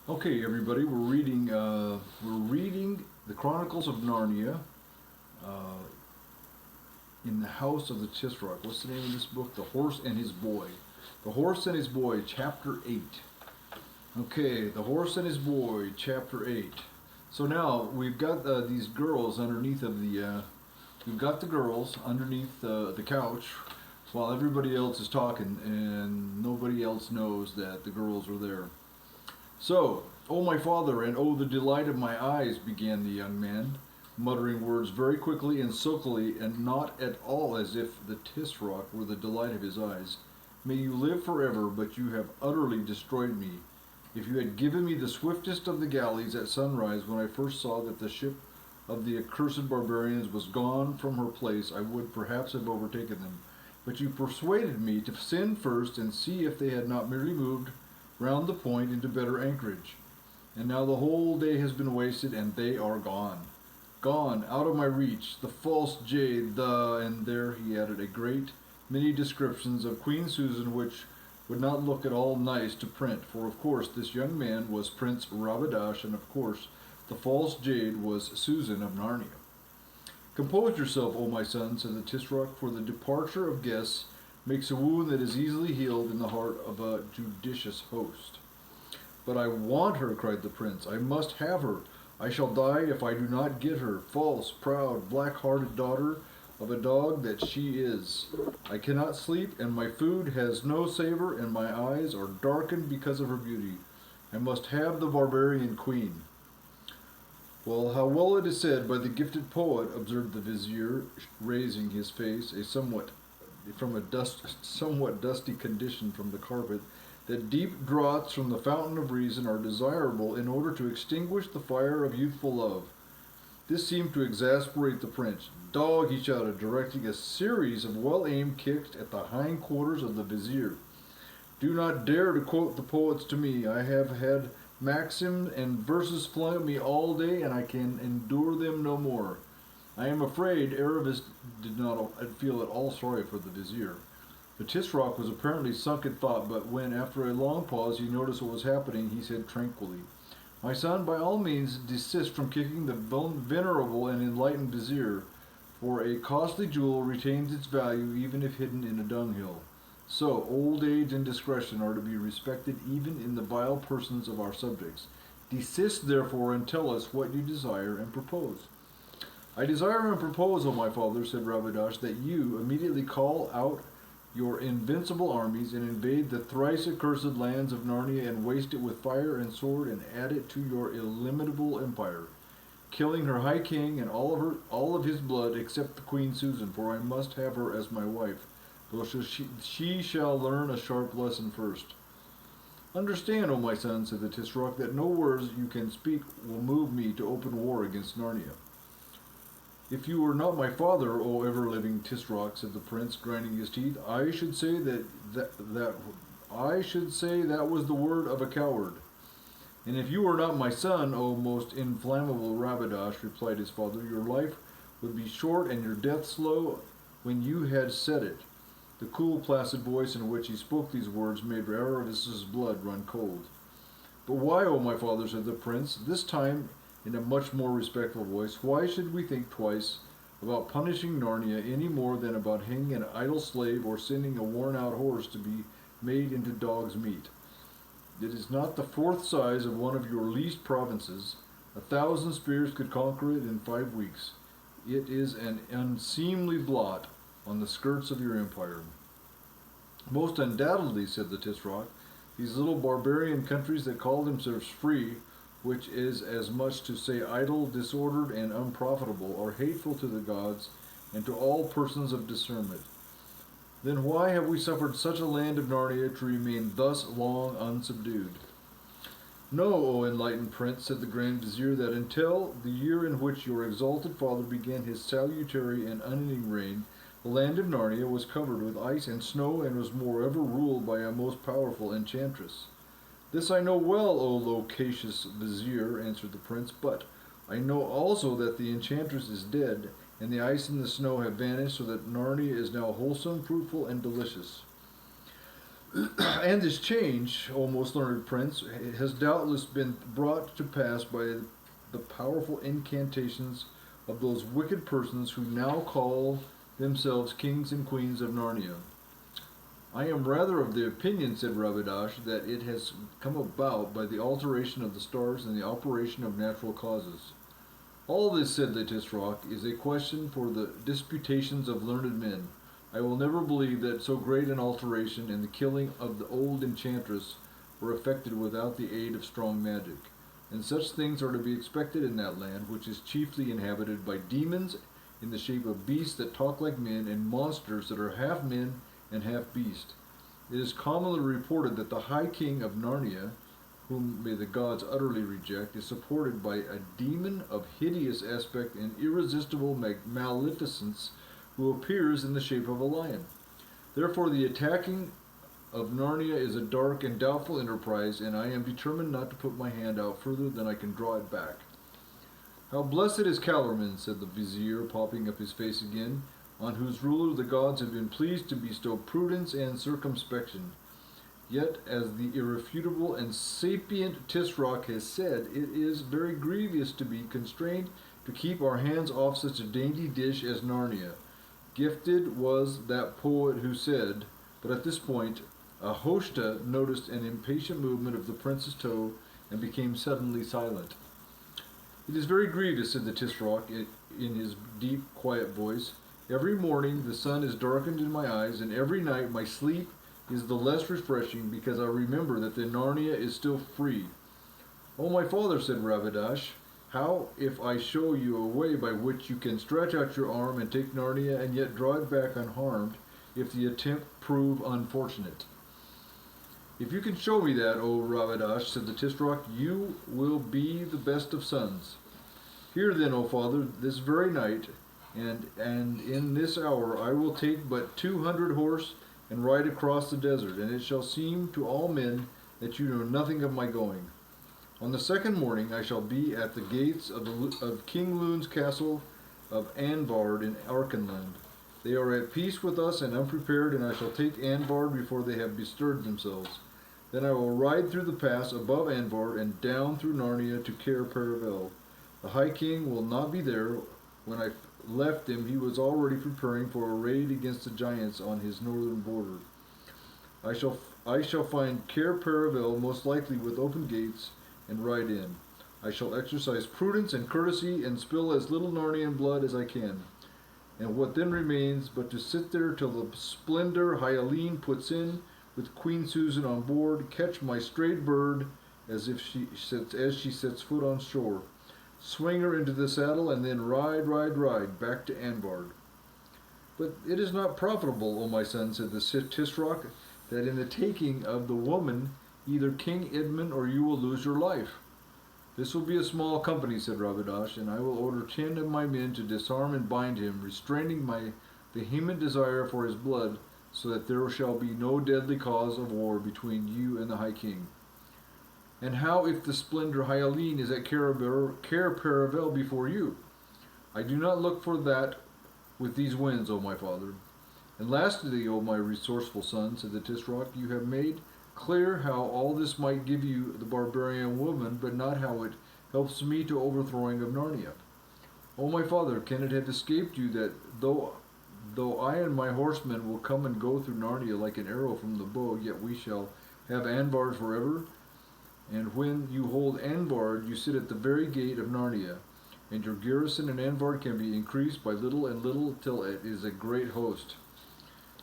Okay, everybody, we're reading the Chronicles of Narnia uh, in the House of the Tisroc. What's the name of this book? The Horse and His Boy. The Horse and His Boy, Chapter 8. Okay, The Horse and His Boy, Chapter 8. So now we've got these girls underneath of we've got the girls underneath the couch while everybody else is talking and nobody else knows that the girls are there. So, O my father, and O the delight of my eyes, began the young man, muttering words very quickly and silkily, and not at all as if the Tisroc were the delight of his eyes. May you live forever, but you have utterly destroyed me. If you had given me the swiftest of the galleys at sunrise when I first saw that the ship of the accursed barbarians was gone from her place, I would perhaps have overtaken them. But you persuaded me to sin first and see if they had not merely moved round the point into better anchorage. And now the whole day has been wasted, and they are gone. Gone, out of my reach, the false jade, and there he added a great many descriptions of Queen Susan which would not look at all nice to print, for of course this young man was Prince Rabadash, and of course the false jade was Susan of Narnia. Compose yourself, O my son, said the Tisroc, for the departure of guests makes a wound that is easily healed in the heart of a judicious host. But I want her, cried the prince. I must have her. I shall die if I do not get her, false, proud, black-hearted daughter of a dog that she is. I cannot sleep, and my food has no savor, and my eyes are darkened because of her beauty. I must have the barbarian queen. Well, how well it is said by the gifted poet, observed the vizier, raising his face somewhat dusty condition from the carpet, that deep draughts from the fountain of reason are desirable in order to extinguish the fire of youthful love. This seemed to exasperate the prince. Dog, he shouted, directing a series of well-aimed kicks at the hind quarters of the vizier. Do not dare to quote the poets to me. I have had maxims and verses flung at me all day, and I can endure them no more. I am afraid Aravis did not feel at all sorry for the vizier. The Tisroc was apparently sunk in thought, but when, after a long pause, he noticed what was happening, he said tranquilly, My son, by all means desist from kicking the venerable and enlightened vizier, for a costly jewel retains its value even if hidden in a dunghill. So, old age and discretion are to be respected even in the vile persons of our subjects. Desist, therefore, and tell us what you desire and propose. I desire and propose, O my father, said Rabadash, that you immediately call out your invincible armies and invade the thrice accursed lands of Narnia and waste it with fire and sword and add it to your illimitable empire, killing her high king and all of his blood except the Queen Susan, for I must have her as my wife, though she shall learn a sharp lesson first. Understand, O my son, said the Tisroc, that no words you can speak will move me to open war against Narnia. If you were not my father, O ever-living Tisroc, said the prince, grinding his teeth, I should say that was the word of a coward. And if you were not my son, O most inflammable Rabadash, replied his father, your life would be short and your death slow when you had said it. The cool, placid voice in which he spoke these words made Aravis's blood run cold. But why, O my father, said the prince, this time in a much more respectful voice, why should we think twice about punishing Narnia any more than about hanging an idle slave or sending a worn-out horse to be made into dog's meat? It is not the fourth size of one of your least provinces. 1,000 spears could conquer it in 5 weeks. It is an unseemly blot on the skirts of your empire. Most undoubtedly, said the Tisroc, these little barbarian countries that call themselves free, which is as much to say idle, disordered, and unprofitable, are hateful to the gods and to all persons of discernment. Then why have we suffered such a land of Narnia to remain thus long unsubdued? Know, O enlightened prince, said the Grand Vizier, that until the year in which your exalted father began his salutary and unending reign, the land of Narnia was covered with ice and snow and was moreover ruled by a most powerful enchantress. This I know well, O loquacious vizier, answered the prince, but I know also that the enchantress is dead, and the ice and the snow have vanished, so that Narnia is now wholesome, fruitful, and delicious. And this change, O most learned prince, has doubtless been brought to pass by the powerful incantations of those wicked persons who now call themselves kings and queens of Narnia. I am rather of the opinion, said Ravidash, that it has come about by the alteration of the stars and the operation of natural causes. All this, said Lettisrock, is a question for the disputations of learned men. I will never believe that so great an alteration and the killing of the old enchantress were effected without the aid of strong magic. And such things are to be expected in that land, which is chiefly inhabited by demons in the shape of beasts that talk like men, and monsters that are half men and half beast. It is commonly reported that the High King of Narnia, whom may the gods utterly reject, is supported by a demon of hideous aspect and irresistible maleficence, who appears in the shape of a lion. Therefore the attacking of Narnia is a dark and doubtful enterprise, and I am determined not to put my hand out further than I can draw it back. How blessed is Calormen, said the vizier, popping up his face again, on whose ruler the gods have been pleased to bestow prudence and circumspection. Yet, as the irrefutable and sapient Tisroc has said, it is very grievous to be constrained to keep our hands off such a dainty dish as Narnia. Gifted was that poet who said, but at this point, Ahoshta noticed an impatient movement of the prince's toe and became suddenly silent. It is very grievous, said the Tisroc in his deep, quiet voice. Every morning the sun is darkened in my eyes, and every night my sleep is the less refreshing because I remember that the Narnia is still free. Oh, my father, said Ravidash, how if I show you a way by which you can stretch out your arm and take Narnia and yet draw it back unharmed if the attempt prove unfortunate? If you can show me that, O Ravidash, said the Tisroc, you will be the best of sons. Here then, O father, this very night, and in this hour I will take but 200 horse and ride across the desert, and it shall seem to all men that you know nothing of my going. On the second morning I shall be at the gates of King Loon's castle of Anvard in Arkenland. They are at peace with us and unprepared, and I shall take Anvard before they have bestirred themselves. Then I will ride through the pass above Anvard and down through Narnia to Cair Paravel. The High King will not be there. When I left him, he was already preparing for a raid against the giants on his northern border. I shall find Cair Paravel most likely with open gates and ride in. I shall exercise prudence and courtesy and spill as little Narnian blood as I can. And what then remains but to sit there till the splendor Hyaline puts in with Queen Susan on board, catch my strayed bird as she sets foot on shore, swing her into the saddle, and then ride back to Anvard. But it is not profitable, O my son, said the Tisroc, that in the taking of the woman either King Edmund or you will lose your life. This will be a small company, said Ravidash, and I will order 10 of my men to disarm and bind him, restraining my vehement desire for his blood, so that there shall be no deadly cause of war between you and the High King. And how if the splendor Hyaline is at Cair Paravel before you? I do not look for that with these winds, O my father. And lastly, O my resourceful son, said the Tisroc, you have made clear how all this might give you the barbarian woman, but not how it helps me to overthrowing of Narnia. O my father, can it have escaped you that though I and my horsemen will come and go through Narnia like an arrow from the bow, yet we shall have Anvard forever? And when you hold Anvard, you sit at the very gate of Narnia, and your garrison in Anvard can be increased by little and little till it is a great host.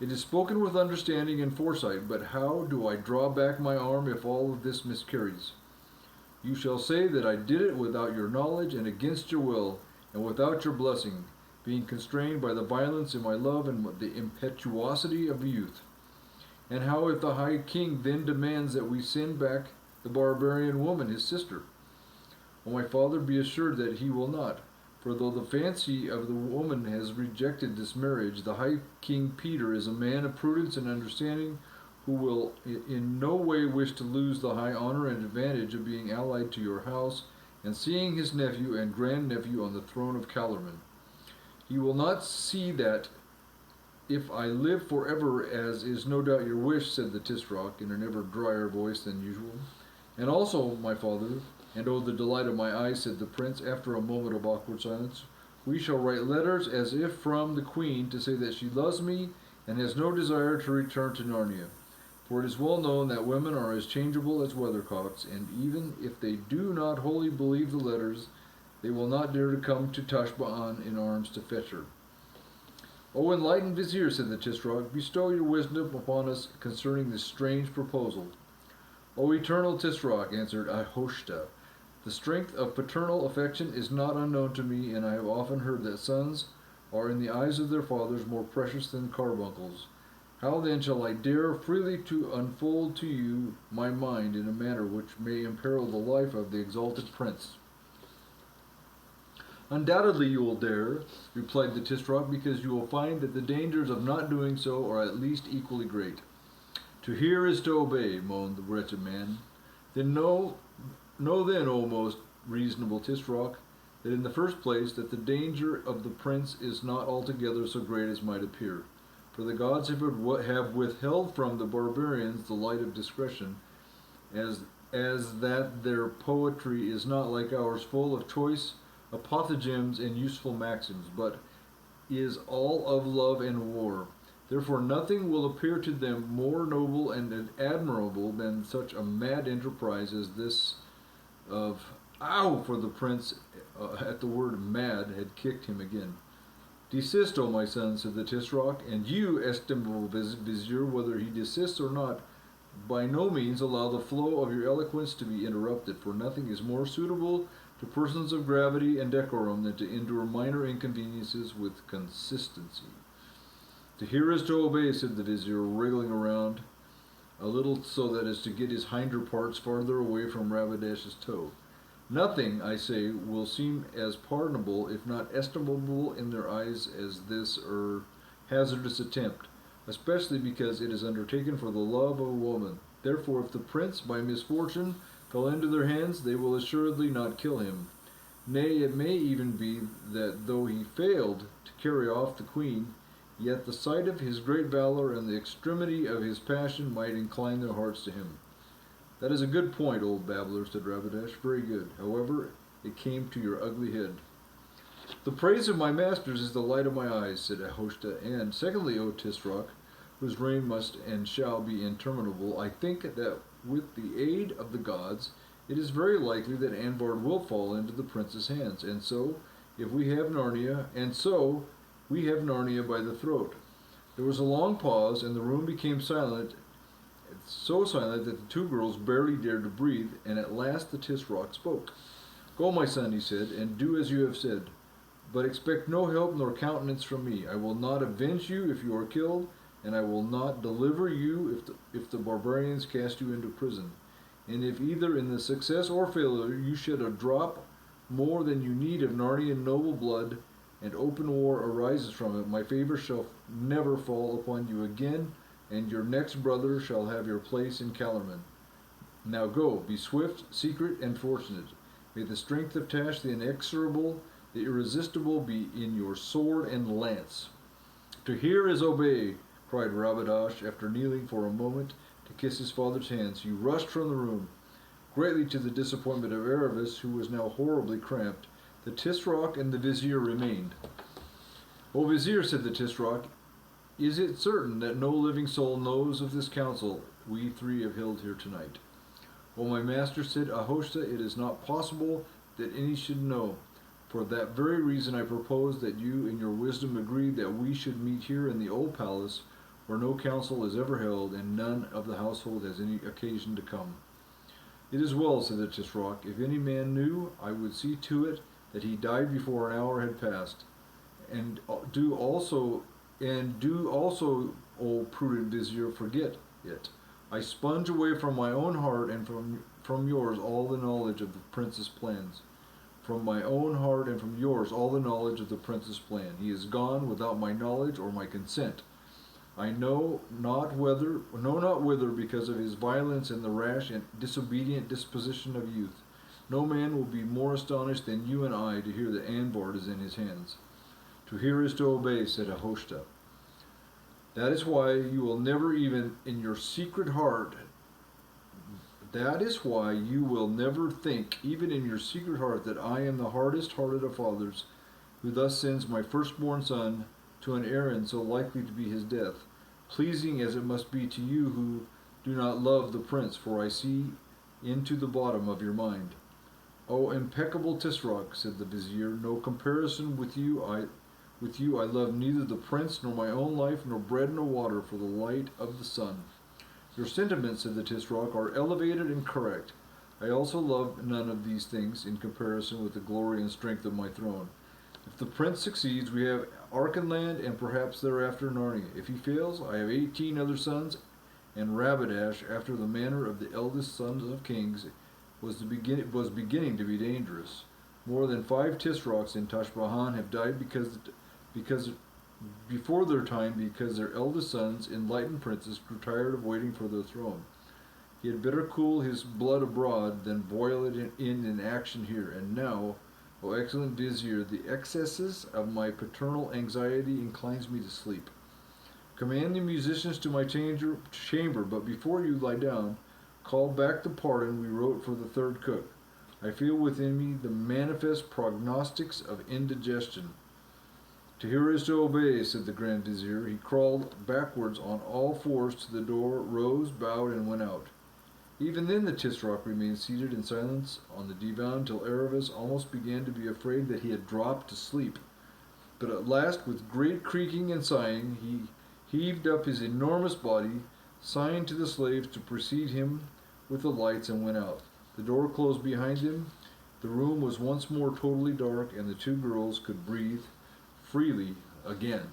It is spoken with understanding and foresight, but how do I draw back my arm if all of this miscarries? You shall say that I did it without your knowledge and against your will, and without your blessing, being constrained by the violence in my love and the impetuosity of youth. And how if the High King then demands that we send back the barbarian woman, his sister? O my father, be assured that he will not. For though the fancy of the woman has rejected this marriage, the High King Peter is a man of prudence and understanding, who will in no way wish to lose the high honor and advantage of being allied to your house and seeing his nephew and grandnephew on the throne of Calormen. He will not see that if I live forever, as is no doubt your wish, said the Tisroc in an ever drier voice than usual. And also, my father, and oh, the delight of my eyes, said the prince, after a moment of awkward silence, we shall write letters as if from the queen to say that she loves me and has no desire to return to Narnia. For it is well known that women are as changeable as weathercocks, and even if they do not wholly believe the letters, they will not dare to come to Tashbaan in arms to fetch her. O enlightened vizier, said the Tisroc, bestow your wisdom upon us concerning this strange proposal. O eternal Tisroc, answered Ahoshta, the strength of paternal affection is not unknown to me, and I have often heard that sons are in the eyes of their fathers more precious than carbuncles. How then shall I dare freely to unfold to you my mind in a manner which may imperil the life of the exalted prince? Undoubtedly you will dare, replied the Tisroc, because you will find that the dangers of not doing so are at least equally great. To hear is to obey, moaned the wretched man. Then know then, O most reasonable Tisroc, that in the first place that the danger of the prince is not altogether so great as might appear. For the gods have withheld from the barbarians the light of discretion, as that their poetry is not like ours full of choice apothegms and useful maxims, but is all of love and war. Therefore nothing will appear to them more noble and admirable than such a mad enterprise as this of... Ow! For the prince, at the word mad, had kicked him again. Desist, O my son, said the Tisroc, and you, estimable vizier, whether he desists or not, by no means allow the flow of your eloquence to be interrupted, for nothing is more suitable to persons of gravity and decorum than to endure minor inconveniences with consistency. To hear is to obey, said the vizier, wriggling around a little so that as to get his hinder parts farther away from Rabadash's toe. Nothing, I say, will seem as pardonable, if not estimable in their eyes, as this hazardous attempt, especially because it is undertaken for the love of a woman. Therefore, if the prince, by misfortune, fell into their hands, they will assuredly not kill him. Nay, it may even be that though he failed to carry off the queen, yet the sight of his great valor and the extremity of his passion might incline their hearts to him. That is a good point, old babbler, said Rabadash. Very good. However, it came to your ugly head. The praise of my masters is the light of my eyes, said Ahoshta, and secondly, O Tisroc, whose reign must and shall be interminable, I think that with the aid of the gods, it is very likely that Anvard will fall into the prince's hands, and so we have Narnia by the throat. There was a long pause, and the room became silent, so silent that the two girls barely dared to breathe, and at last the Tisroc spoke. Go, my son, he said, and do as you have said, but expect no help nor countenance from me. I will not avenge you if you are killed, and I will not deliver you if the barbarians cast you into prison. And if either in the success or failure you shed a drop more than you need of Narnian noble blood, and open war arises from it, my favor shall never fall upon you again, and your next brother shall have your place in Calormen. Now go, be swift, secret, and fortunate. May the strength of Tash, the inexorable, the irresistible, be in your sword and lance. To hear is obey, cried Rabadash, after kneeling for a moment to kiss his father's hands. He rushed from the room. Greatly to the disappointment of Aravis, who was now horribly cramped, the Tisroc and the vizier remained. O vizier, said the Tisroc, is it certain that no living soul knows of this council we three have held here tonight? O my master, said Ahoshta, it is not possible that any should know. For that very reason I propose that you in your wisdom agree that we should meet here in the old palace, where no council is ever held, and none of the household has any occasion to come. It is well, said the Tisroc. If any man knew, I would see to it that he died before an hour had passed. And do also, O prudent vizier, forget it. I sponge away from my own heart and from yours all the knowledge of the prince's plans. From my own heart and from yours all the knowledge of the prince's plan. He is gone without my knowledge or my consent. I know not whither, because of his violence and the rash and disobedient disposition of youth. No man will be more astonished than you and I to hear that Anvard is in his hands. To hear is to obey, said Ahoshta. That is why you will never even in your secret heart that is why you will never think, even in your secret heart, that I am the hardest hearted of fathers, who thus sends my firstborn son to an errand so likely to be his death, pleasing as it must be to you who do not love the prince, for I see into the bottom of your mind. O impeccable Tisroc, said the vizier, no comparison with you I love neither the prince nor my own life, nor bread nor water for the light of the sun. Your sentiments, said the Tisroc, are elevated and correct. I also love none of these things in comparison with the glory and strength of my throne. If the prince succeeds, we have Archenland and perhaps thereafter Narnia. If he fails, I have 18 other sons, and Rabadash, after the manner of the eldest sons of kings, was beginning to be dangerous. More than 5 Tisrocs in Tashbahan have died because before their time because their eldest sons, enlightened princes, grew tired of waiting for their throne. He had better cool his blood abroad than boil it in action here. And now, O excellent vizier, the excesses of my paternal anxiety inclines me to sleep. Command the musicians to my chamber, but before you lie down, call back the pardon we wrote for the third cook. I feel within me the manifest prognostics of indigestion. To hear is to obey, said the Grand Vizier. He crawled backwards on all fours to the door, rose, bowed, and went out. Even then the Tisroc remained seated in silence on the divan till Aravis almost began to be afraid that he had dropped to sleep. But at last, with great creaking and sighing, he heaved up his enormous body, signed to the slaves to precede him with the lights, and went out. The door closed behind him. The room was once more totally dark, and the 2 girls could breathe freely again.